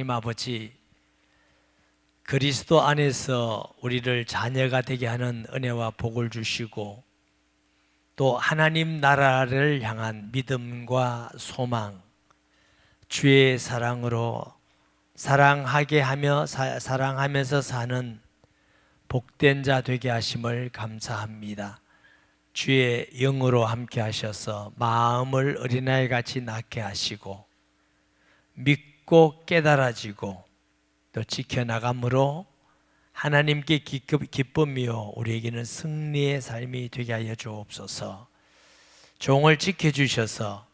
하나님 아버지, 그리스도 안에서 우리를 자녀가 되게 하는 은혜와 복을 주시고 또 하나님 나라를 향한 믿음과 소망, 주의 사랑으로 사랑하면서 사는 복된 자 되게 하심을 감사합니다. 주의 영으로 함께 하셔서 마음을 어린아이 같이 낳게 하시고 믿고 깨달아지고 또 지켜나감으로 하나님께 기쁨이요 우리에게는 승리의 삶이 되게 하여 주옵소서. 종을 지켜주셔서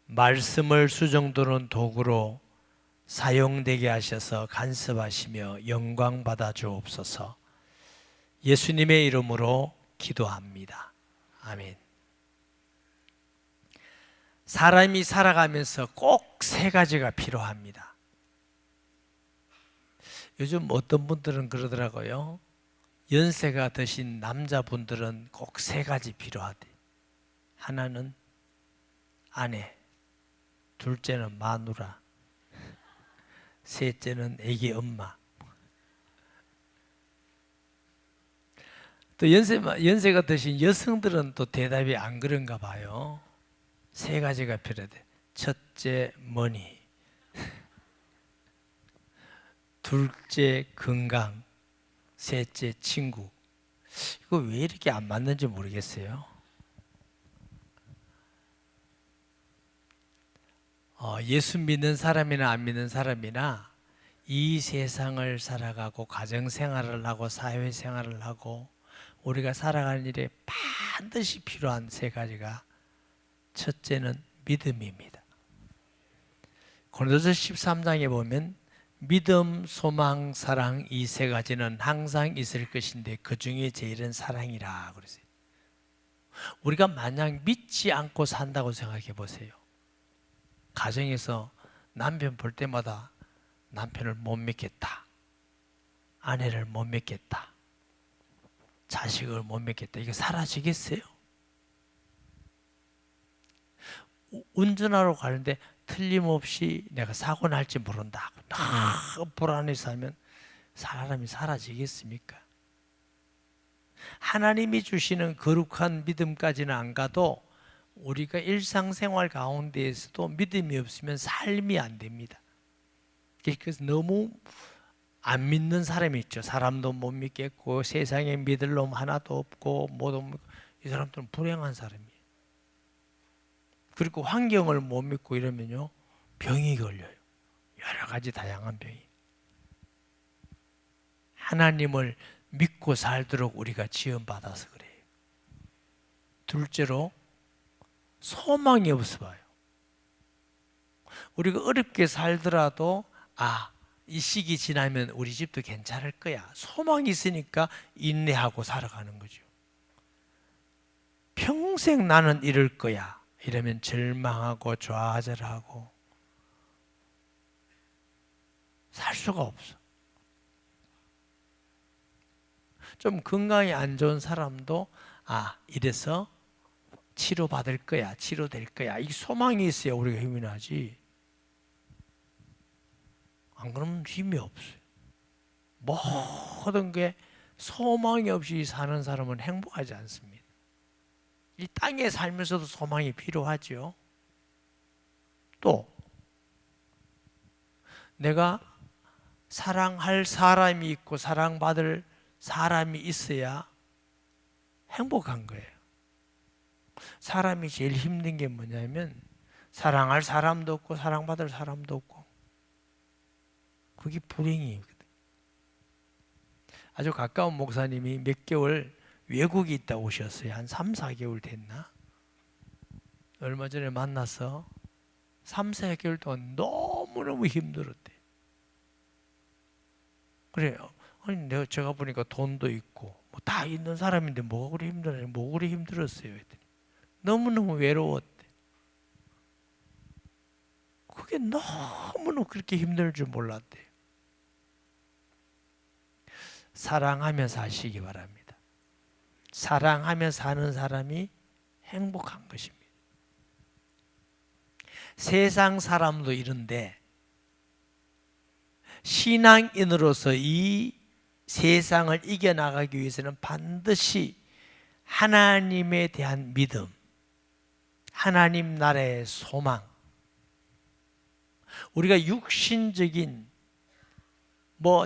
말씀을 수정도는 도구로 사용되게 하셔서 간섭하시며 영광 받아 주옵소서. 예수님의 이름으로 기도합니다. 아멘. 사람이 살아가면서 꼭 세 가지가 필요합니다. 요즘 어떤 분들은 그러더라고요. 연세가 드신 남자분들은 꼭 세 가지 필요하대. 하나는 아내, 둘째는 마누라, 셋째는 애기 엄마. 또 연세가 드신 여성들은 또 대답이 안 그런가 봐요. 세 가지가 필요하대. 첫째 머니, 둘째 건강, 셋째 친구. 이거 왜 이렇게 안 맞는지 모르겠어요. 예수 믿는 사람이나 안 믿는 사람이나 이 세상을 살아가고 가정생활을 하고 사회생활을 하고 우리가 살아가는 일에 반드시 필요한 세 가지가, 첫째는 믿음입니다. 고린도서 13장에 보면 믿음, 소망, 사랑 이 세 가지는 항상 있을 것인데 그 중에 제일은 사랑이라 그랬어요. 우리가 만약 믿지 않고 산다고 생각해 보세요. 가정에서 남편 볼 때마다 남편을 못 믿겠다, 아내를 못 믿겠다, 자식을 못 믿겠다. 이게 사라지겠어요? 운전하러 가는데 틀림없이 내가 사고 날지 모른다, 너무 불안해서 하면 사람이 사라지겠습니까? 하나님이 주시는 거룩한 믿음까지는 안 가도 우리가 일상생활 가운데에서도 믿음이 없으면 삶이 안 됩니다. 그래서 너무 안 믿는 사람이 있죠. 사람도 못 믿겠고 세상에 믿을 놈 하나도 없고 이 사람들은 불행한 사람이에요. 그리고 환경을 못 믿고 이러면요, 병이 걸려요. 여러 가지 다양한 병이. 하나님을 믿고 살도록 우리가 지원받아서 그래요. 둘째로 소망이 없어 봐요. 우리가 어렵게 살더라도 이 시기 지나면 우리 집도 괜찮을 거야. 소망이 있으니까 인내하고 살아가는 거죠. 평생 나는 이럴 거야 이러면 절망하고 좌절하고 살 수가 없어. 좀 건강이 안 좋은 사람도 이래서 치료받을 거야, 치료될 거야, 이 소망이 있어야 우리가 힘이 나지. 안 그러면 힘이 없어요. 모든 게 소망이 없이 사는 사람은 행복하지 않습니다. 이 땅에 살면서도 소망이 필요하죠. 또 내가 사랑할 사람이 있고 사랑받을 사람이 있어야 행복한 거예요. 사람이 제일 힘든 게 뭐냐면 사랑할 사람도 없고 사랑받을 사람도 없고, 그게 불행이거든. 아주 가까운 목사님이 몇 개월 외국에 있다 오셨어요. 한 3, 4개월 됐나? 얼마 전에 만나서 3, 4개월 동안 너무너무 힘들었대. 그래요. 아니 제가 보니까 돈도 있고 뭐 다 있는 사람인데 뭐가 그리 힘들어요? 뭐 그리 힘들었어요? 했더니 너무너무 외로웠대. 그게 너무너무 그렇게 힘들 줄 몰랐대. 사랑하며 사시기 바랍니다. 사랑하며 사는 사람이 행복한 것입니다. 세상 사람도 이런데 신앙인으로서 이 세상을 이겨나가기 위해서는 반드시 하나님에 대한 믿음, 하나님 나라의 소망, 우리가 육신적인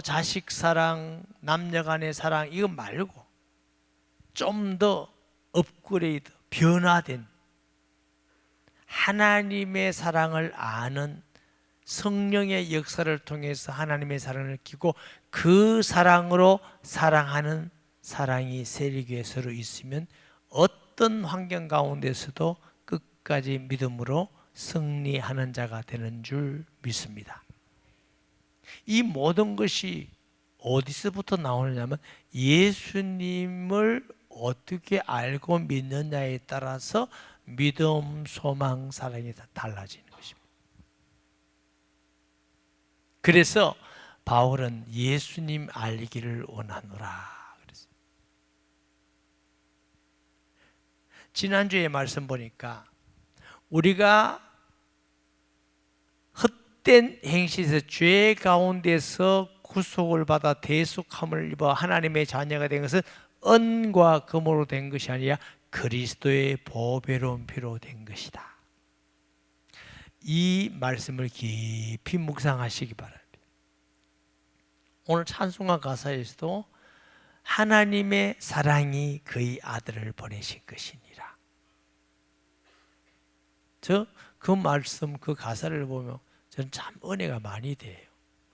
자식 사랑, 남녀 간의 사랑 이거 말고 좀 더 업그레이드, 변화된 하나님의 사랑을 아는 성령의 역사를 통해서 하나님의 사랑을 느끼고 그 사랑으로 사랑하는 사랑이 세리교에 서로 있으면 어떤 환경 가운데서도 끝까지 믿음으로 승리하는 자가 되는 줄 믿습니다. 이 모든 것이 어디서부터 나오느냐면 예수님을 어떻게 알고 믿느냐에 따라서 믿음, 소망, 사랑이 다 달라지는 것입니다. 그래서 바울은 예수님 알기를 원하노라 그랬어요. 지난주에 말씀 보니까 우리가 헛된 행실에서 죄 가운데서 구속을 받아 대속함을 입어 하나님의 자녀가 된 것은 은과 금으로 된 것이 아니라 그리스도의 보배로운 피로 된 것이다. 이 말씀을 깊이 묵상하시기 바랍니다. 오늘 찬송가 가사에서도 하나님의 사랑이 그의 아들을 보내신 것이니라. 그 말씀, 그 가사를 보면 저는 참 은혜가 많이 돼요.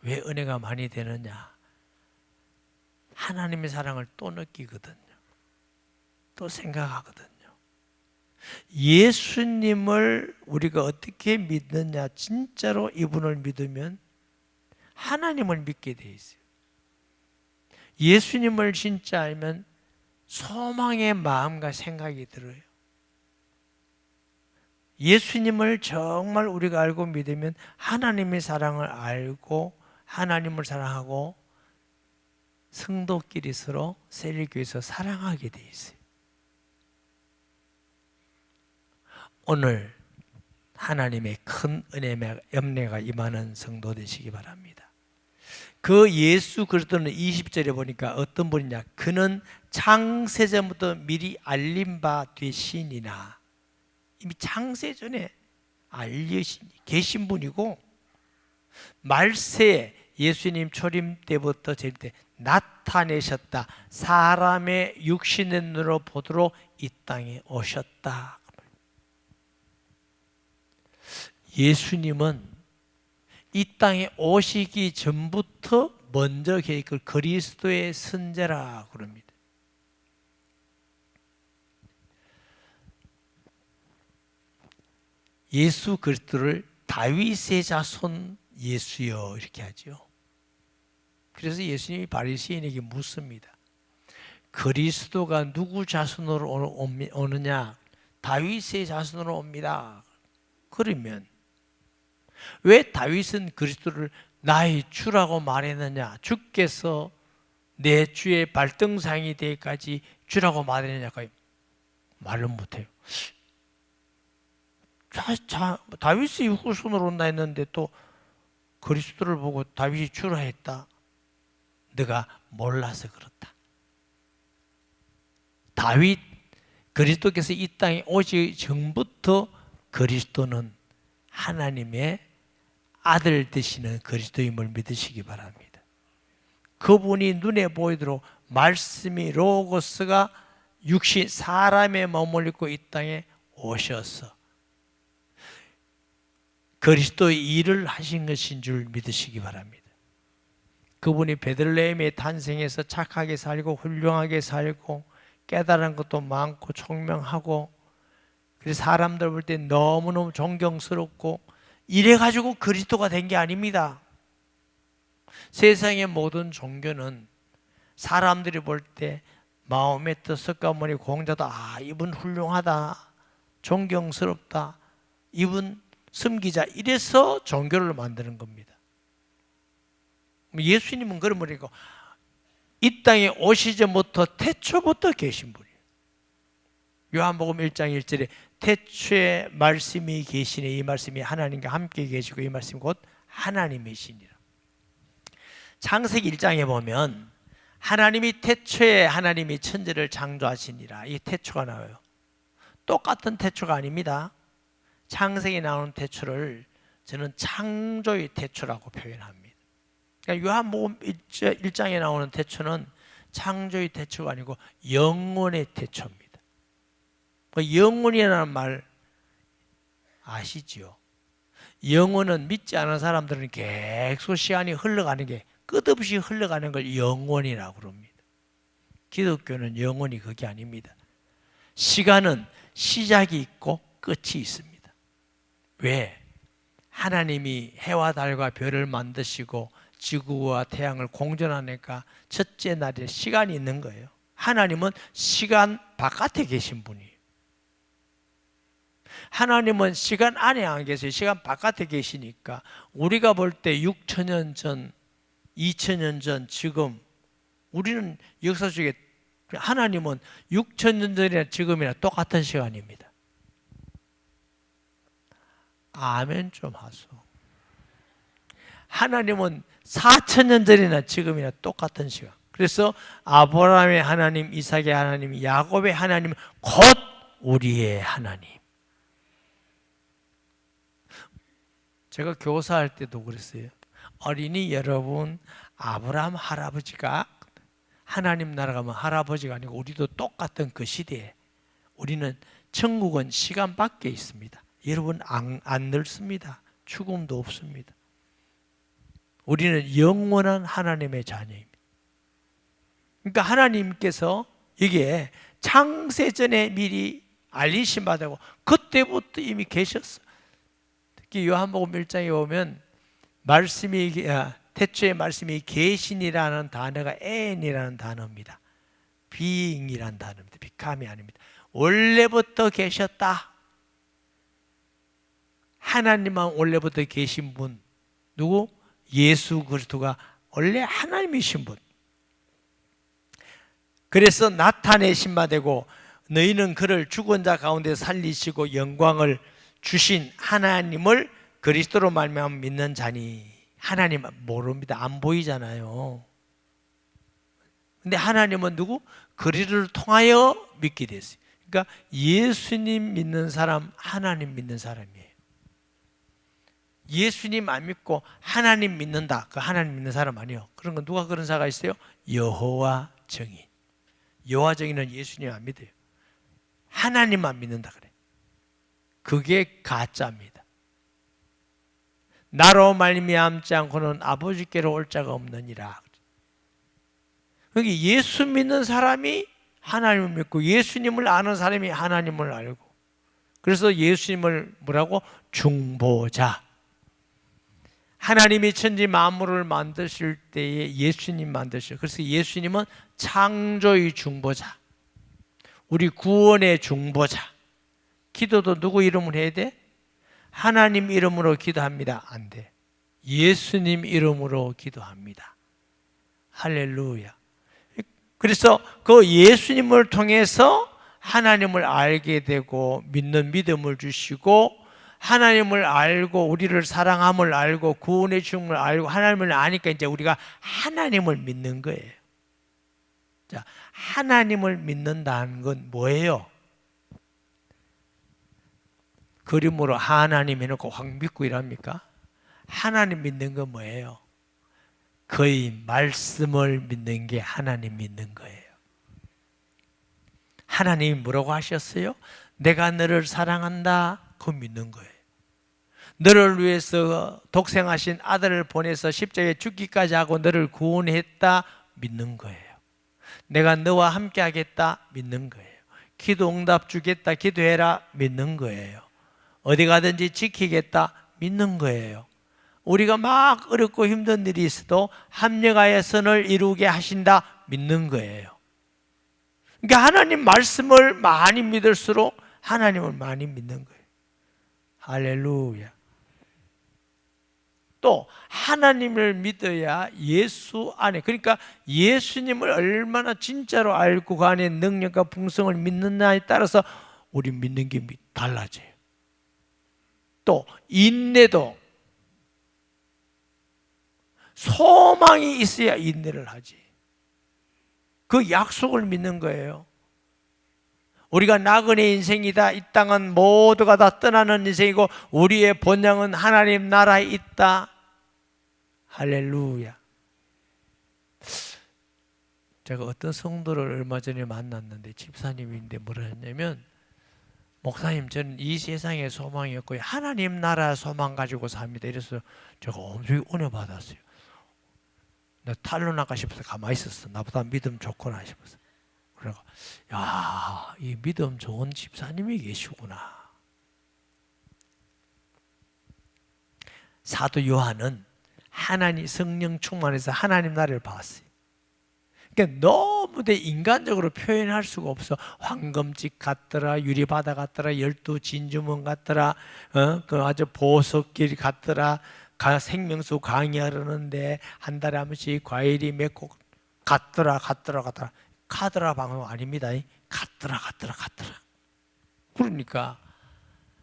왜 은혜가 많이 되느냐? 하나님의 사랑을 또 느끼거든요. 또 생각하거든요. 예수님을 우리가 어떻게 믿느냐? 진짜로 이분을 믿으면 하나님을 믿게 돼 있어요. 예수님을 진짜 알면 소망의 마음과 생각이 들어요. 예수님을 정말 우리가 알고 믿으면 하나님의 사랑을 알고 하나님을 사랑하고 성도끼리 서로 세리교에서 사랑하게 돼 있어요. 오늘 하나님의 큰 은혜가 임하는 성도 되시기 바랍니다. 그 예수 그리스도는 20절에 보니까 어떤 분이냐? 그는 창세전부터 미리 알림 바 되시니나, 이미 창세전에 계신 분이고 말세에 예수님 초림 때부터 제일 때 나타내셨다. 사람의 육신의 눈으로 보도록 이 땅에 오셨다. 예수님은 이 땅에 오시기 전부터 먼저 계획을 그리스도의 선제라 그럽니다. 예수 그리스도를 다윗의 자손 예수여 이렇게 하죠. 그래서 예수님이 바리새인에게 묻습니다. 그리스도가 누구 자손으로 오느냐? 다윗의 자손으로 옵니다. 그러면 왜 다윗은 그리스도를 나의 주라고 말했느냐? 주께서 내 주의 발등상이 되기까지 주라고 말했느냐? 말을 못해요. 다윗의 후손으로 온다 했는데 또 그리스도를 보고 다윗이 주라 했다. 내가 몰라서 그렇다. 다윗, 그리스도께서 이 땅에 오기 전부터 그리스도는 하나님의 아들 되시는 그리스도임을 믿으시기 바랍니다. 그분이 눈에 보이도록 말씀이 로고스가 육신 사람의 몸을 입고 이 땅에 오셔서 그리스도의 일을 하신 것인 줄 믿으시기 바랍니다. 그분이 베들레헴에 탄생해서 착하게 살고 훌륭하게 살고 깨달은 것도 많고 총명하고 그래서 사람들 볼 때 너무너무 존경스럽고 이래가지고 그리스도가 된 게 아닙니다. 세상의 모든 종교는 사람들이 볼 때 마음의 뜻과 머리 공자도 이분 훌륭하다, 존경스럽다, 이분 섬기자 이래서 종교를 만드는 겁니다. 예수님은 그런 분이고 이 땅에 오시기 전부터 태초부터 계신 분이에요. 요한복음 1장 1절에 태초에 말씀이 계시니 이 말씀이 하나님과 함께 계시고 이 말씀이 곧 하나님이시니라. 창세기 1장에 보면 하나님이 태초에 하나님이 천지를 창조하시니라, 이 태초가 나와요. 똑같은 태초가 아닙니다. 창세기에 나오는 태초를 저는 창조의 태초라고 표현합니다. 그러니까 요한복음 1장에 나오는 태초는 창조의 태초가 아니고 영원의 태초입니다. 그 영원이라는 말 아시죠? 영원은 믿지 않은 사람들은 계속 시간이 흘러가는 게 끝없이 흘러가는 걸 영원이라고 그럽니다. 기독교는 영원이 그게 아닙니다. 시간은 시작이 있고 끝이 있습니다. 왜? 하나님이 해와 달과 별을 만드시고 지구와 태양을 공존하니까 첫째 날에 시간이 있는 거예요. 하나님은 시간 바깥에 계신 분이에요. 하나님은 시간 안에 안 계세요. 시간 바깥에 계시니까 우리가 볼 때 6천년 전, 2천년 전, 지금 우리는 역사 속에 하나님은 6천년 전이나 지금이나 똑같은 시간입니다. 아멘 좀 하소. 하나님은 4천년 전이나 지금이나 똑같은 시간. 그래서 아브라함의 하나님, 이삭의 하나님, 야곱의 하나님, 곧 우리의 하나님. 제가 교사할 때도 그랬어요. 어린이 여러분, 아브라함 할아버지가 하나님 나라 가면 할아버지가 아니고 우리도 똑같은 그 시대에 우리는 천국은 시간 밖에 있습니다. 여러분 안 늙습니다. 죽음도 없습니다. 우리는 영원한 하나님의 자녀입니다. 그러니까 하나님께서 이게 창세전에 미리 알리심 받고 그때부터 이미 계셨어. 특히 요한복음 1장에 보면 말씀이 태초에 말씀이 계신이라는 단어가 엔이라는 단어입니다. being이라는 단어입니다. become이 아닙니다. 원래부터 계셨다. 하나님만 원래부터 계신 분 누구? 예수 그리스도가 원래 하나님이신 분. 그래서 나타내신 바 되고 너희는 그를 죽은 자 가운데 살리시고 영광을 주신 하나님을 그리스도로 말미암아 믿는 자니. 하나님 모릅니다. 안 보이잖아요. 근데 하나님은 누구? 그리스도를 통하여 믿게 됐어요. 그러니까 예수님 믿는 사람, 하나님 믿는 사람이에요. 예수님 안 믿고 하나님 믿는다. 그 하나님 믿는 사람 아니에요. 그런 건 누가 그런 자가 있어요? 여호와 증인. 여호와 증인은 예수님 안 믿어요. 하나님만 믿는다 그래. 그게 가짜입니다. 나로 말미암지 않고는 아버지께로 올 자가 없느니라. 여기 예수 믿는 사람이 하나님을 믿고 예수님을 아는 사람이 하나님을 알고, 그래서 예수님을 뭐라고? 중보자. 하나님이 천지 만물을 만드실 때에 예수님 만드셨어요. 그래서 예수님은 창조의 중보자, 우리 구원의 중보자. 기도도 누구 이름으로 해야 돼? 하나님 이름으로 기도합니다. 안 돼. 예수님 이름으로 기도합니다. 할렐루야. 그래서 그 예수님을 통해서 하나님을 알게 되고 믿는 믿음을 주시고, 하나님을 알고 우리를 사랑함을 알고 구원의 주님을 알고 하나님을 아니까 이제 우리가 하나님을 믿는 거예요. 자, 하나님을 믿는다는 건 뭐예요? 그림으로 하나님 해놓고 확 믿고 이랍니까? 하나님 믿는 건 뭐예요? 그의 말씀을 믿는 게 하나님 믿는 거예요. 하나님이 뭐라고 하셨어요? 내가 너를 사랑한다. 그거 믿는 거예요. 너를 위해서 독생하신 아들을 보내서 십자가에 죽기까지 하고 너를 구원했다. 믿는 거예요. 내가 너와 함께 하겠다. 믿는 거예요. 기도 응답 주겠다. 기도해라. 믿는 거예요. 어디 가든지 지키겠다. 믿는 거예요. 우리가 막 어렵고 힘든 일이 있어도 합력하여 선을 이루게 하신다. 믿는 거예요. 그러니까 하나님 말씀을 많이 믿을수록 하나님을 많이 믿는 거예요. 할렐루야. 또 하나님을 믿어야 예수 안에, 그러니까 예수님을 얼마나 진짜로 알고 그 안에 능력과 풍성을 믿느냐에 따라서 우리 믿는 게 달라져요. 또 인내도 소망이 있어야 인내를 하지. 그 약속을 믿는 거예요. 우리가 나그네 인생이다. 이 땅은 모두가 다 떠나는 인생이고 우리의 본향은 하나님 나라에 있다. 할렐루야. 제가 어떤 성도를 얼마 전에 만났는데 집사님인데 뭐라 했냐면, 목사님 저는 이 세상에 소망이 없고 하나님 나라 소망 가지고 삽니다. 이래서 제가 엄청 은혜 받았어요. 나 탈로나가 싶어서 가만히 있었어. 나보다 믿음 좋구나 싶어서. 그래가 야, 이 믿음 좋은 집사님이 계시구나. 사도 요한은 하나님 성령 충만해서 하나님 나라를 봤어요. 그러니까 너무 인간적으로 표현할 수가 없어. 황금집 같더라, 유리바다 같더라, 12 진주문 같더라, 그 아주 보석길 같더라, 생명수 강의하려는데 한 달에 한 번씩 과일이 맺고 같더라. 카더라 방송 아닙니다. 같더라. 그러니까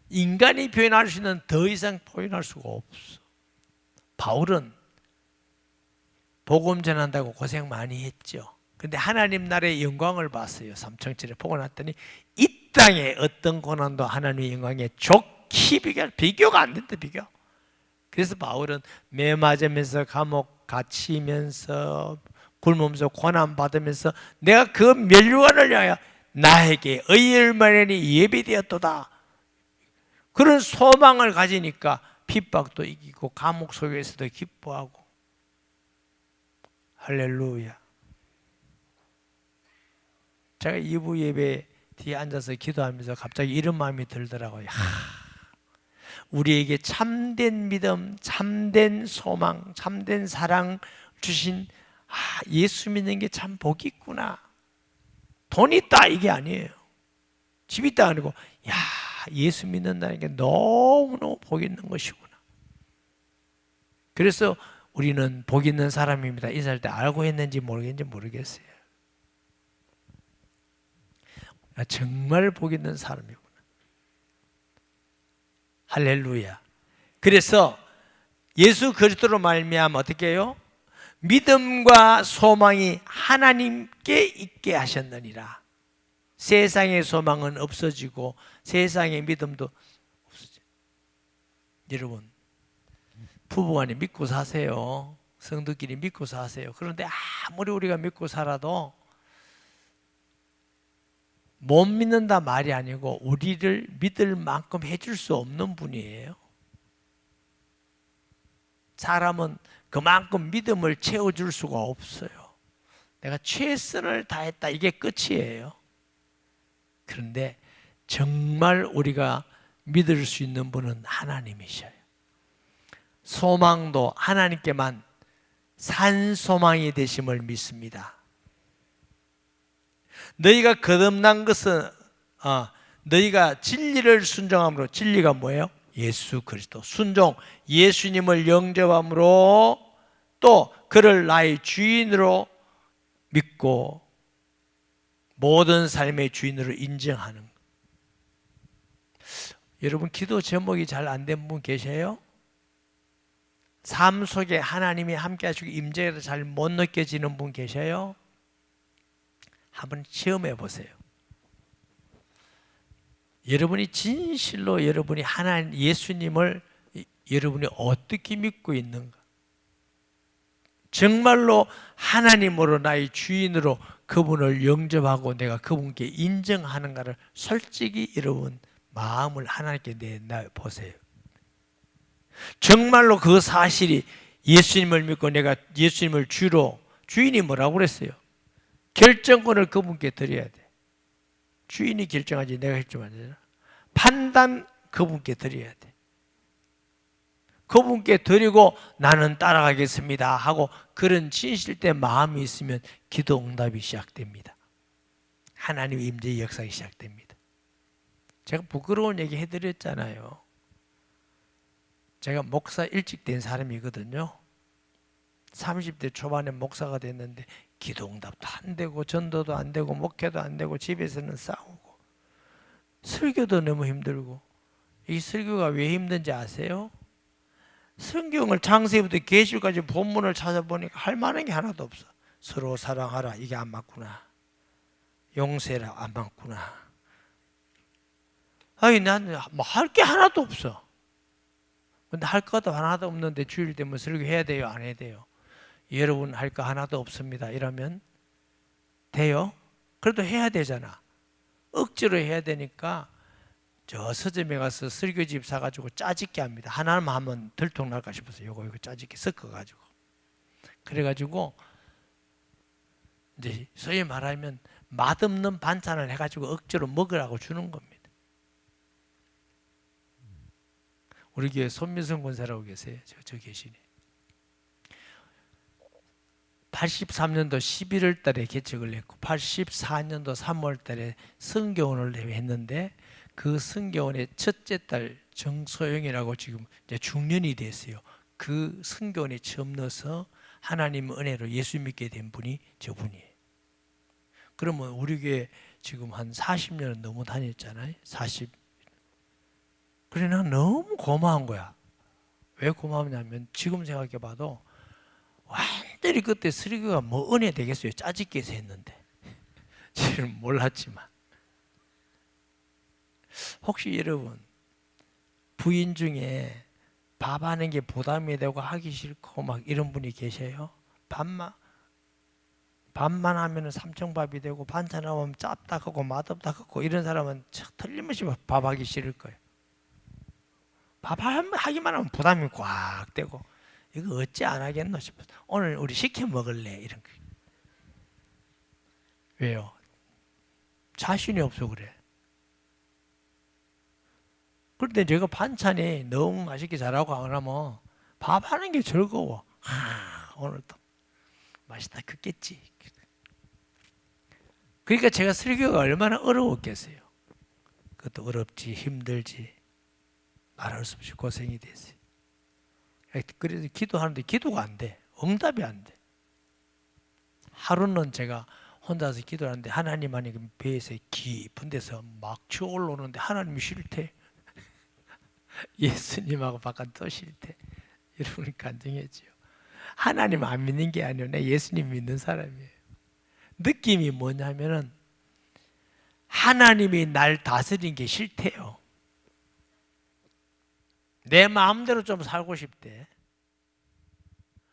인간이 표현할 수 있는 더 이상 표현할 수가 없어. 바울은 복음 전한다고 고생 많이 했죠. 근데 하나님 나라의 영광을 봤어요. 삼천칠에 보고 났더니 이 땅에 어떤 고난도 하나님의 영광에 좋게 비교가 안 된다. 비교. 그래서 바울은 매 맞으면서 감옥 갇히면서 굶으면서 고난 받으면서 내가 그 면류관을 위하여 나에게 의의 마련이 예비되었도다. 그런 소망을 가지니까 핍박도 이기고 감옥 속에서도 기뻐하고. 할렐루야. 제가 2부 예배 뒤에 앉아서 기도하면서 갑자기 이런 마음이 들더라고요. 우리에게 참된 믿음, 참된 소망, 참된 사랑 주신 예수 믿는 게 참 복이 있구나. 돈 있다 이게 아니에요. 집 있다 아니고 예수 믿는다는 게 너무너무 복 있는 것이구나. 그래서 우리는 복 있는 사람입니다. 인사할 때 알고 했는지 모르겠는지 모르겠어요. 정말 복 있는 사람이구나. 할렐루야. 그래서 예수 그리스도로 말미암아 어떻게 해요? 믿음과 소망이 하나님께 있게 하셨느니라. 세상의 소망은 없어지고 세상의 믿음도 없어져. 여러분, 부부간에 믿고 사세요. 성도끼리 믿고 사세요. 그런데 아무리 우리가 믿고 살아도 못 믿는다 말이 아니고 우리를 믿을 만큼 해줄 수 없는 분이에요. 사람은 그만큼 믿음을 채워줄 수가 없어요. 내가 최선을 다했다 이게 끝이에요. 그런데 정말 우리가 믿을 수 있는 분은 하나님이셔요. 소망도 하나님께만 산 소망이 되심을 믿습니다. 너희가 거듭난 것은 너희가 진리를 순종함으로. 진리가 뭐예요? 예수 그리스도. 순종, 예수님을 영접함으로 또 그를 나의 주인으로 믿고 모든 삶의 주인으로 인정하는 것. 여러분, 기도 제목이 잘 안 된 분 계세요? 삶 속에 하나님이 함께 하시고 임재가 잘 못 느껴지는 분 계세요? 한번 체험해 보세요. 여러분이 진실로 여러분이 하나님 예수님을 여러분이 어떻게 믿고 있는가? 정말로 하나님으로 나의 주인으로 그분을 영접하고 내가 그분께 인정하는가를 솔직히 여러분 마음을 하나님께 내놔 보세요. 정말로 그 사실이 예수님을 믿고 내가 예수님을 주로, 주인이 뭐라고 그랬어요? 결정권을 그분께 드려야 돼. 주인이 결정하지 내가 결정하지 않아. 판단 그분께 드려야 돼. 그분께 드리고 나는 따라가겠습니다 하고 그런 진실된 마음이 있으면 기도 응답이 시작됩니다. 하나님의 임재의 역사가 시작됩니다. 제가 부끄러운 얘기 해드렸잖아요. 제가 목사 일찍 된 사람이거든요. 30대 초반에 목사가 됐는데 기도 응답도 안 되고 전도도 안 되고 목회도 안 되고 집에서는 싸우고 설교도 너무 힘들고. 이 설교가 왜 힘든지 아세요? 성경을 창세기부터 계시까지 본문을 찾아보니까 할 만한 게 하나도 없어. 서로 사랑하라, 이게 안 맞구나. 용서해라, 안 맞구나. 아니, 나는 뭐 할 게 하나도 없어. 근데 할 것도 하나도 없는데 주일 되면 설교해야 돼요, 안 해야 돼요? 여러분 할 거 하나도 없습니다 이러면 돼요? 그래도 해야 되잖아. 억지로 해야 되니까 저 서점에 가서 설교집 사가지고 짜집게 합니다. 하나만 하면 들통날까 싶어서 이거 짜집게 섞어가지고, 그래가지고 이제 소위 말하면 맛없는 반찬을 해가지고 억지로 먹으라고 주는 겁니다. 우리 교회 손미성 권사라고 계세요. 저 계시네. 83년도 11월 달에 개척을 했고 84년도 3월 달에 성교원을 했는데, 그 성교원의 첫째 딸 정소영이라고 지금 이제 중년이 됐어요. 그 성교원에 처음 넣어서 하나님 은혜로 예수 믿게 된 분이 저분이에요. 그러면 우리 교회 지금 한 40년은 넘어 다녔잖아요. 40. 그래, 난 너무 고마운 거야. 왜 고마우냐면 지금 생각해 봐도 완전히 그때 설교가 뭐 은혜 되겠어요. 짜집게 해서 했는데 지금 몰랐지만. 혹시 여러분 부인 중에 밥 하는 게 부담이 되고 하기 싫고 막 이런 분이 계세요? 밥만 하면 삼청밥이 되고 반찬 하면 짭다 하고 맛없다 하고 이런 사람은 틀림없이 밥하기 싫을 거예요. 밥 하기만 하면 부담이 꽉 되고 이거 어찌 안 하겠노 싶어서 오늘 우리 시켜 먹을래 이런 거. 왜요? 자신이 없어 그래. 그런데 제가 반찬이 너무 맛있게 잘하고 안 하면 밥 하는 게 즐거워. 오늘도 맛있다 그겠지. 그러니까 제가 설교가 얼마나 어려웠겠어요. 그것도 어렵지 힘들지 말할 수 없이 고생이 됐어요. 그래서 기도하는데 기도가 안 돼. 응답이 안 돼. 하루는 제가 혼자서 기도하는데 하나님만이 배에서 깊은 데서 막 치어 올라오는데 하나님이 싫대. 예수님하고 바깥 또 싫대. 이러니 간증했지요. 하나님 안 믿는 게 아니에요. 내 예수님 믿는 사람이에요. 느낌이 뭐냐면은 하나님이 날 다스리는 게 싫대요. 내 마음대로 좀 살고 싶대.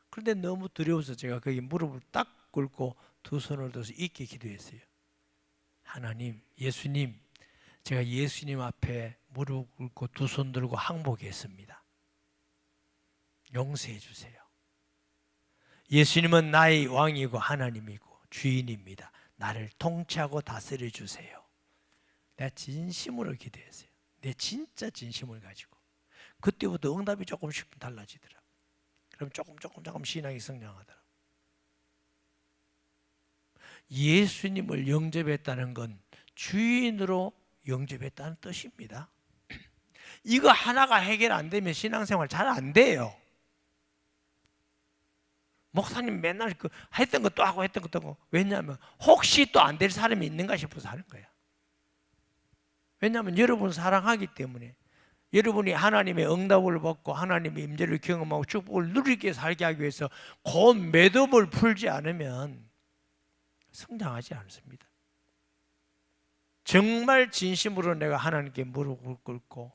그런데 너무 두려워서 제가 거기 무릎을 딱 꿇고 두 손을 들어서 있게 기도했어요. 하나님, 예수님, 제가 예수님 앞에 무릎 꿇고 두 손 들고 항복했습니다. 용서해 주세요. 예수님은 나의 왕이고 하나님이고 주인입니다. 나를 통치하고 다스려 주세요. 내가 진심으로 기도했어요. 내 진짜 진심을 가지고. 그때부터 응답이 조금씩 달라지더라. 그럼 조금 신앙이 성장하더라. 예수님을 영접했다는 건 주인으로 영접했다는 뜻입니다. 이거 하나가 해결 안 되면 신앙생활 잘 안 돼요. 목사님 맨날 했던 것도 하고 했던 것도 하고. 왜냐하면 혹시 또 안 될 사람이 있는가 싶어서 하는 거야. 왜냐하면 여러분 사랑하기 때문에. 여러분이 하나님의 응답을 받고 하나님의 임재를 경험하고 축복을 누리게 살게 하기 위해서 그 매듭을 풀지 않으면 성장하지 않습니다. 정말 진심으로 내가 하나님께 무릎을 꿇고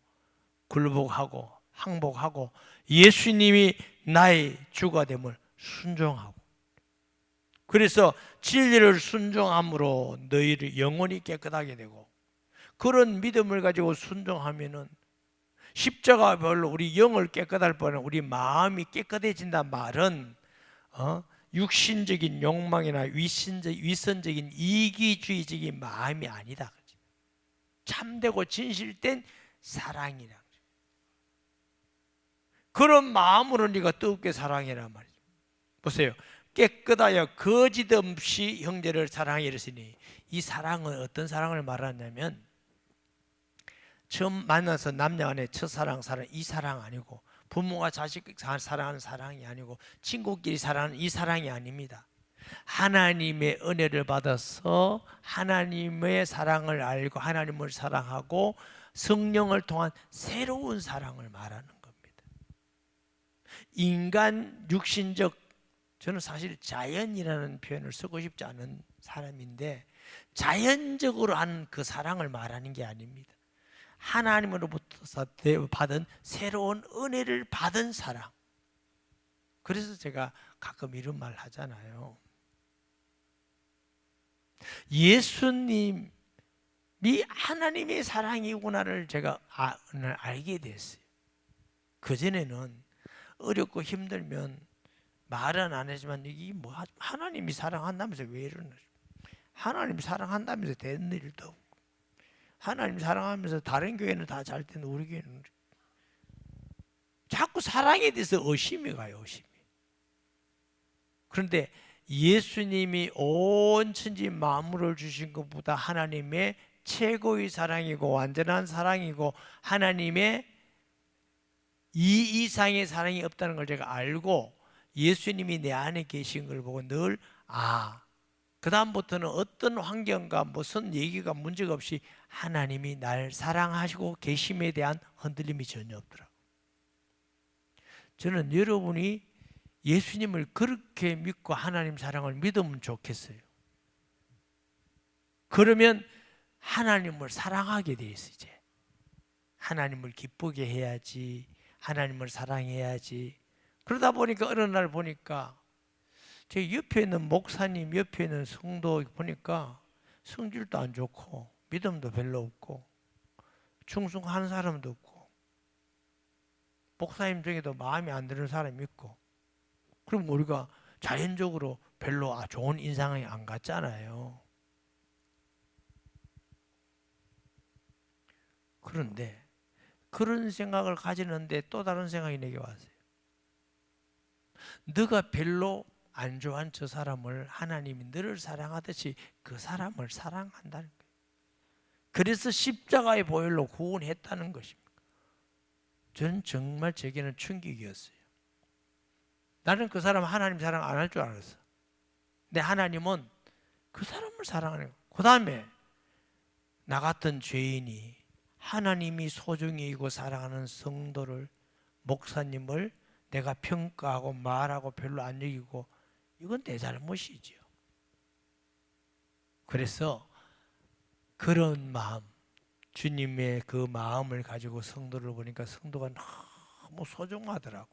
굴복하고 항복하고 예수님이 나의 주가 됨을 순종하고, 그래서 진리를 순종함으로 너희를 영혼이 깨끗하게 되고, 그런 믿음을 가지고 순종하면은 십자가 별로 우리 영을 깨끗할 뻔한 우리 마음이 깨끗해진단 말은 육신적인 욕망이나 위선적인 이기주의적인 마음이 아니다. 참되고 진실된 사랑이라. 그런 마음으로 네가 뜨겁게 사랑해라 말이죠. 보세요. 깨끗하여 거짓 없이 형제를 사랑해 이르시니, 이 사랑은 어떤 사랑을 말하냐면 처음 만나서 남녀 간의 첫사랑 이 사랑 아니고, 부모가 자식 사랑하는 사랑이 아니고, 친구끼리 사랑하는 이 사랑이 아닙니다. 하나님의 은혜를 받아서 하나님의 사랑을 알고 하나님을 사랑하고 성령을 통한 새로운 사랑을 말하는 겁니다. 인간 육신적, 저는 사실 자연이라는 표현을 쓰고 싶지 않은 사람인데, 자연적으로 하는 그 사랑을 말하는 게 아닙니다. 하나님으로부터 받은 새로운 은혜를 받은 사랑. 그래서 제가 가끔 이런 말 하잖아요. 예수님이 하나님의 사랑이구나를 제가 오늘 알게 됐어요. 그전에는 어렵고 힘들면 말은 안 하지만 이게 뭐 하나님이 사랑한다면서 왜 이러나, 하나님이 사랑한다면서 되는 일도 없고, 하나님 사랑하면서 다른 교회는 다 잘 텐데 우리 교회는, 자꾸 사랑에 대해서 의심이 가요. 의심이. 그런데 예수님이 온 천지 만물을 주신 것보다 하나님의 최고의 사랑이고 완전한 사랑이고 하나님의 이 이상의 사랑이 없다는 걸 제가 알고, 예수님이 내 안에 계신 걸 보고 늘 그 다음부터는 어떤 환경과 무슨 얘기가 문제가 없이 하나님이 날 사랑하시고 계심에 대한 흔들림이 전혀 없더라고요. 저는 여러분이 예수님을 그렇게 믿고 하나님 사랑을 믿으면 좋겠어요. 그러면 하나님을 사랑하게 돼 있어요. 이제 하나님을 기쁘게 해야지, 하나님을 사랑해야지. 그러다 보니까 어느 날 보니까 제 옆에 있는 목사님, 옆에 있는 성도 보니까 성질도 안 좋고 믿음도 별로 없고 충성하는 사람도 없고, 목사님 중에도 마음에 안 드는 사람이 있고, 그럼 우리가 자연적으로 별로 좋은 인상이 안 갔잖아요. 그런데 그런 생각을 가지는데 또 다른 생각이 내게 왔어요. 너가 별로 안 좋아한 저 사람을 하나님이 너를 사랑하듯이 그 사람을 사랑한다는 거예요. 그래서 십자가의 보혈로 구원했다는 것입니다. 저는 정말 제게는 충격이었어요. 나는 그 사람 하나님 사랑 안 할 줄 알았어. 근데 하나님은 그 사람을 사랑하는 거예요. 그 다음에 나 같은 죄인이 하나님이 소중히 여기고 사랑하는 성도를, 목사님을 내가 평가하고 말하고 별로 안 여기고, 이건 내 잘못이지요. 그래서 그런 마음, 주님의 그 마음을 가지고 성도를 보니까 성도가 너무 소중하더라고.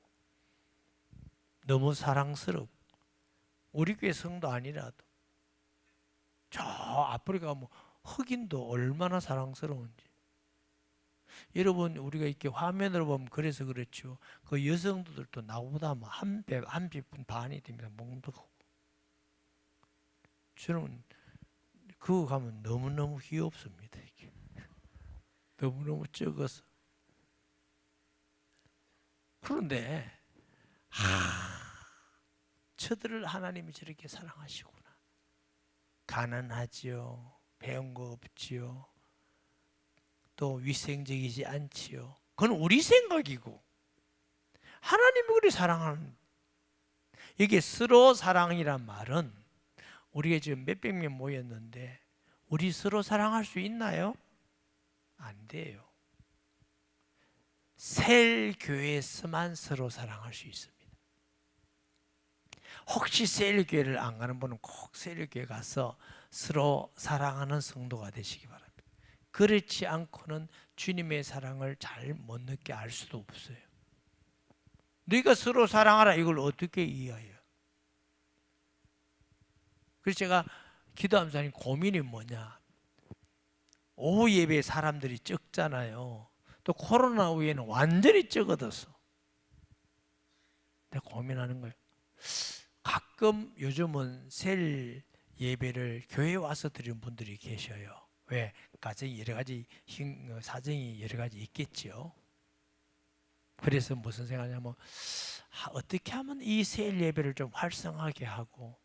너무 사랑스럽고, 우리 교회 성도 아니라도 저 아프리카 뭐 흑인도 얼마나 사랑스러운지. 여러분, 우리가 이렇게 화면으로 보면 그래서 그렇죠. 그 여성들도 나보다 뭐 한 배분 반이 됩니다. 몸도 크고. 저는 그거 가면 너무너무 귀엽습니다. 이게. 너무너무 적어서. 그런데 저들을 하나님이 저렇게 사랑하시구나. 가난하지요. 배운 거 없지요. 또 위생적이지 않지요. 그건 우리 생각이고 하나님이 우리 사랑하는, 이게 서로 사랑이란 말은, 우리가 지금 몇백 명 모였는데 우리 서로 사랑할 수 있나요? 안 돼요. 셀 교회에서만 서로 사랑할 수 있습니다. 혹시 셀 교회를 안 가는 분은 꼭 셀 교회 가서 서로 사랑하는 성도가 되시기 바랍니다. 그렇지 않고는 주님의 사랑을 잘 못 느끼게 알 수도 없어요. 너희가 서로 사랑하라, 이걸 어떻게 이해해요? 그래서 제가 기도하면서 고민이 뭐냐, 오후 예배에 사람들이 적잖아요. 또 코로나 후에는 완전히 적어졌어. 내가 고민하는 거예요. 가끔 요즘은 셀 예배를 교회에 와서 드리는 분들이 계셔요. 왜? 가정이 여러 가지, 사정이 여러 가지 있겠죠. 그래서 무슨 생각하냐면, 어떻게 하면 이 셀 예배를 좀 활성하게 하고,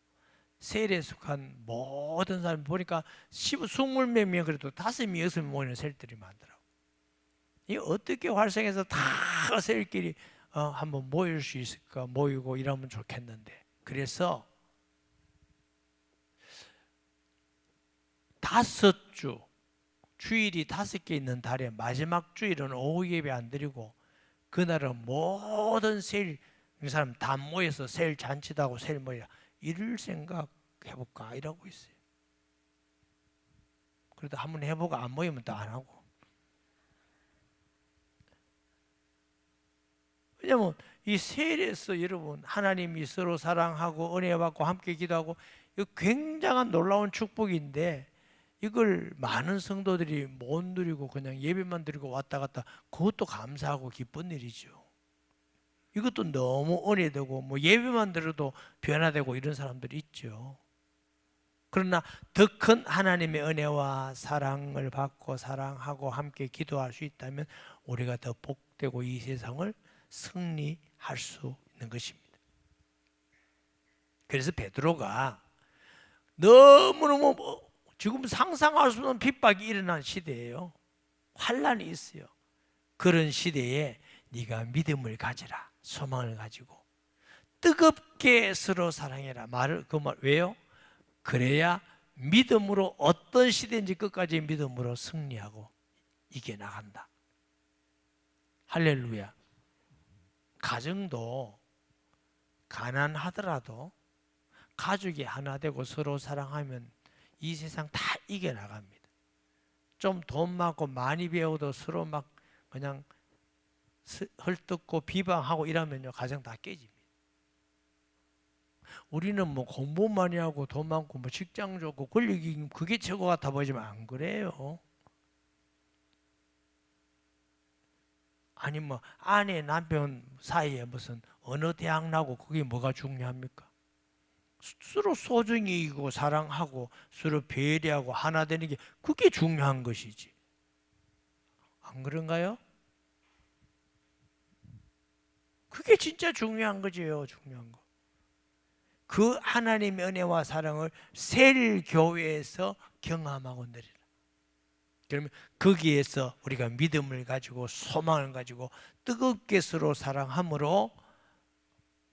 셀에 속한 모든 사람 보니까 20몇 명, 그래도 5명, 6명 모이는 셀들이 많더라고. 이 어떻게 활성해서 다 셀끼리 한번 모일 수 있을까, 모이고 이러면 좋겠는데. 그래서 5주, 주일이 5개 있는 달에 마지막 주일은 오후 예배 안 드리고, 그날은 모든 셀 이 사람 다 모여서 세일 잔치도 하고 세일 모이라 이럴 생각 해볼까 이러고 있어요. 그래도 한번 해보고 안 모이면 또 안 하고. 왜냐면 이 세일에서 여러분 하나님이 서로 사랑하고 은혜 받고 함께 기도하고 이거 굉장한 놀라운 축복인데 이걸 많은 성도들이 못 누리고 그냥 예배만 드리고 왔다 갔다 그것도 감사하고 기쁜 일이죠. 이것도 너무 은혜되고 뭐 예배만 들어도 변화되고 이런 사람들이 있죠. 그러나 더 큰 하나님의 은혜와 사랑을 받고 사랑하고 함께 기도할 수 있다면 우리가 더 복되고 이 세상을 승리할 수 있는 것입니다. 그래서 베드로가 너무너무 지금 상상할 수 없는 핍박이 일어난 시대예요. 환난이 있어요. 그런 시대에 네가 믿음을 가지라. 소망을 가지고 뜨겁게 서로 사랑해라. 그 말 왜요? 그래야 믿음으로 어떤 시대인지 끝까지 믿음으로 승리하고 이겨나간다. 할렐루야. 가정도 가난하더라도 가족이 하나 되고 서로 사랑하면 이 세상 다 이겨나갑니다. 좀 돈 많고 많이 배워도 서로 막 그냥 헐뜯고 비방하고 이러면요 가정 다 깨집니다. 우리는 뭐 공부 많이 하고 돈 많고 뭐 직장 좋고 권력이 그게 최고 같아 보이지만 안 그래요. 아니 뭐 아내 남편 사이에 무슨 어느 대학 나고 그게 뭐가 중요합니까? 서로 소중히 이고 사랑하고 서로 배려하고 하나 되는 게 그게 중요한 것이지. 안 그런가요? 그게 진짜 중요한 거지요. 중요한 거. 그 하나님의 은혜와 사랑을 세일교회에서 경험하고 내리라. 그러면 거기에서 우리가 믿음을 가지고 소망을 가지고 뜨겁게 서로 사랑함으로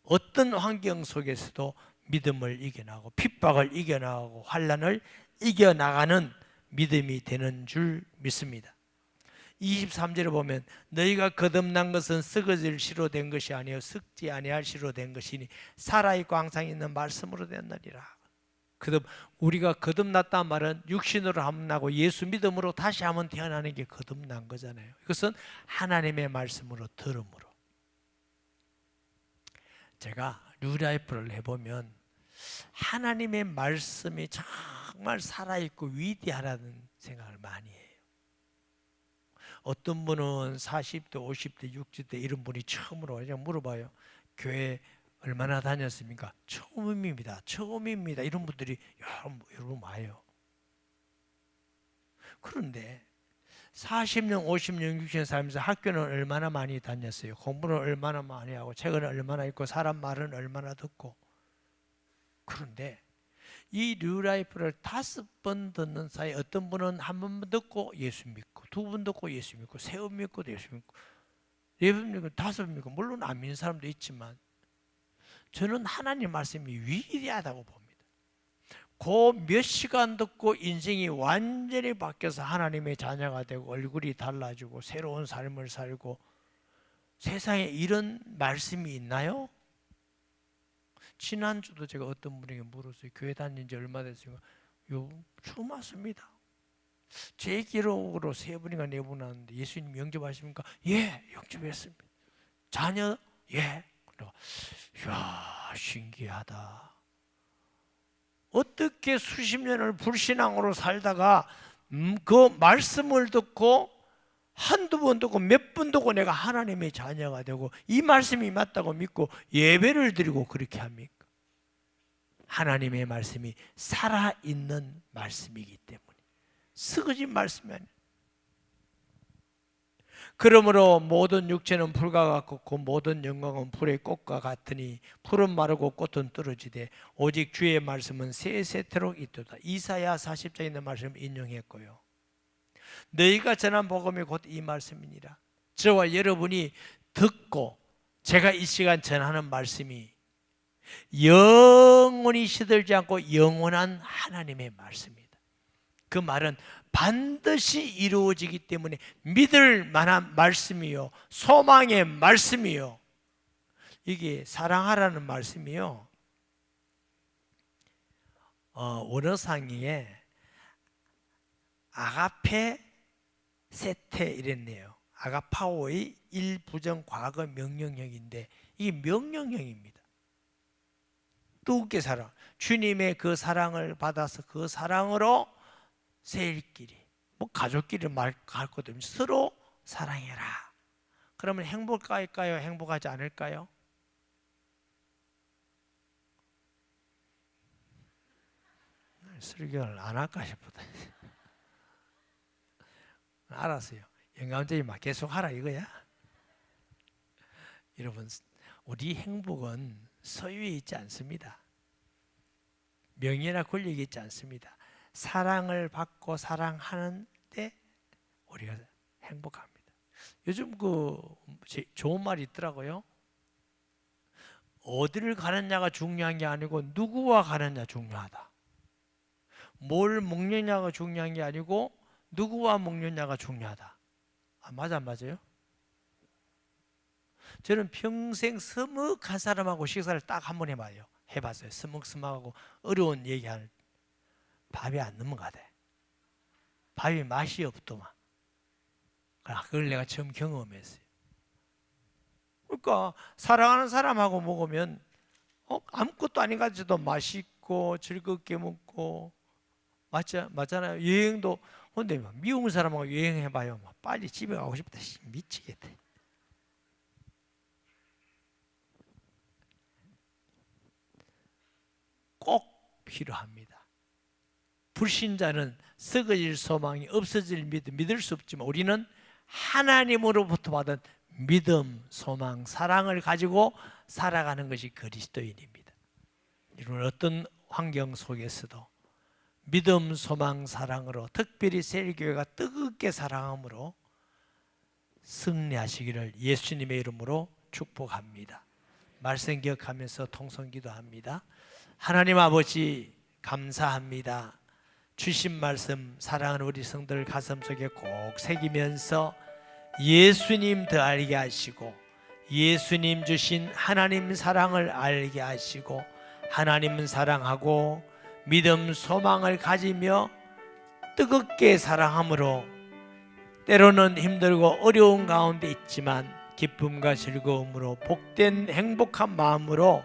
어떤 환경 속에서도 믿음을 이겨나가고 핍박을 이겨나가고 환난을 이겨나가는 믿음이 되는 줄 믿습니다. 23절에 보면 너희가 거듭난 것은 썩어질 시로 된 것이 아니요 썩지 아니할 시로 된 것이니 살아있고 항상 있는 말씀으로 됐느니라. 우리가 거듭났단 말은 육신으로 한번 나고 예수 믿음으로 다시 한번 태어나는 게 거듭난 거잖아요. 이것은 하나님의 말씀으로 들음으로. 제가 뉴라이프를 해보면 하나님의 말씀이 정말 살아있고 위대하다는 생각을 많이 해요. 어떤 분은 40대, 50대, 60대 이런 분이 처음으로 그냥 물어봐요. 교회 얼마나 다녔습니까? 처음입니다. 처음입니다. 이런 분들이 여러분 와요. 그런데 40년, 50년, 60년 살면서 학교는 얼마나 많이 다녔어요. 공부는 얼마나 많이 하고 책은 얼마나 읽고 사람 말은 얼마나 듣고. 그런데 이 뉴라이프를 5번 듣는 사이에 어떤 분은 한 번 듣고 예수 믿고 2번 듣고 예수 믿고 3번 믿고 예수 믿고 4번 믿고 5번 믿고 물론 안 믿는 사람도 있지만 저는 하나님 말씀이 위대하다고 봅니다. 그 몇 시간 듣고 인생이 완전히 바뀌어서 하나님의 자녀가 되고 얼굴이 달라지고 새로운 삶을 살고 세상에 이런 말씀이 있나요? 지난주도 제가 어떤 분에게 물었어요. 교회 다닌 지 얼마 됐어요? 처음 왔습니다. 제 기록으로 3분인가 4분 왔는데 예수님 영접하십니까? 예, 영접했습니다. 자녀? 예. 이야, 신기하다. 어떻게 수십 년을 불신앙으로 살다가 그 말씀을 듣고 한두 번 듣고 몇 번 듣고 내가 하나님의 자녀가 되고 이 말씀이 맞다고 믿고 예배를 드리고 그렇게 합니까? 하나님의 말씀이 살아있는 말씀이기 때문에 썩어진 말씀이 아니에요. 그러므로 모든 육체는 풀과 같고 그 모든 영광은 불의 꽃과 같으니 풀은 마르고 꽃은 떨어지되 오직 주의 말씀은 세세토록 있도다. 이사야 40장에 있는 말씀을 인용했고요. 너희가 전한 복음이 곧 이 말씀이니라. 저와 여러분이 듣고 제가 이 시간 전하는 말씀이 영원히 시들지 않고 영원한 하나님의 말씀입니다. 그 말은 반드시 이루어지기 때문에 믿을 만한 말씀이요 소망의 말씀이요 이게 사랑하라는 말씀이요, 원어상에 아가페 세테 이랬네요. 아가파오의 일부정 과거 명령형인데 이게 명령형입니다. 뜨겁게 사랑, 주님의 그 사랑을 받아서 그 사랑으로 세일끼리, 뭐 가족끼리 말할 것도 없이 서로 사랑해라. 그러면 행복할까요? 행복하지 않을까요? 설교를 안 할까 싶다. 알았어요. 영감쟁이 막 계속 하라 이거야. 여러분, 우리 행복은 소유에 있지 않습니다. 명예나 권력이 있지 않습니다. 사랑을 받고 사랑하는 때 우리가 행복합니다. 요즘 좋은 말이 있더라고요. 어디를 가느냐가 중요한 게 아니고 누구와 가느냐 중요하다. 뭘 먹느냐가 중요한 게 아니고 누구와 먹느냐가 중요하다. 맞아, 안 맞아요? 저는 평생 서먹한 사람하고 식사를 딱 한 번 해봤어요. 서먹서먹하고 어려운 얘기할 밥이 안 넘어가대. 밥이 맛이 없더만. 그걸 내가 처음 경험했어요. 그러니까 사랑하는 사람하고 먹으면 아무것도 아닌 것 같아도 맛있고 즐겁게 먹고 맞잖아요. 여행도 근데 미운 사람하고 여행해봐요. 빨리 집에 가고 싶다. 미치겠다. 꼭 필요합니다. 불신자는 썩어질 소망이 없어질 믿을 수 없지만 우리는 하나님으로부터 받은 믿음, 소망, 사랑을 가지고 살아가는 것이 그리스도인입니다. 이런 어떤 환경 속에서도 믿음, 소망, 사랑으로 특별히 세일교회가 뜨겁게 사랑함으로 승리하시기를 예수님의 이름으로 축복합니다. 말씀 기억하면서 통성기도합니다. 하나님 아버지 감사합니다. 주신 말씀 사랑하는 우리 성도들 가슴속에 꼭 새기면서 예수님 더 알게 하시고 예수님 주신 하나님 사랑을 알게 하시고 하나님은 사랑하고 믿음, 소망을 가지며 뜨겁게 사랑함으로 때로는 힘들고 어려운 가운데 있지만 기쁨과 즐거움으로 복된 행복한 마음으로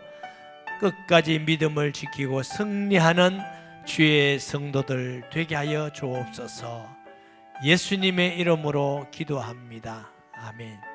끝까지 믿음을 지키고 승리하는 주의 성도들 되게 하여 주옵소서. 예수님의 이름으로 기도합니다. 아멘.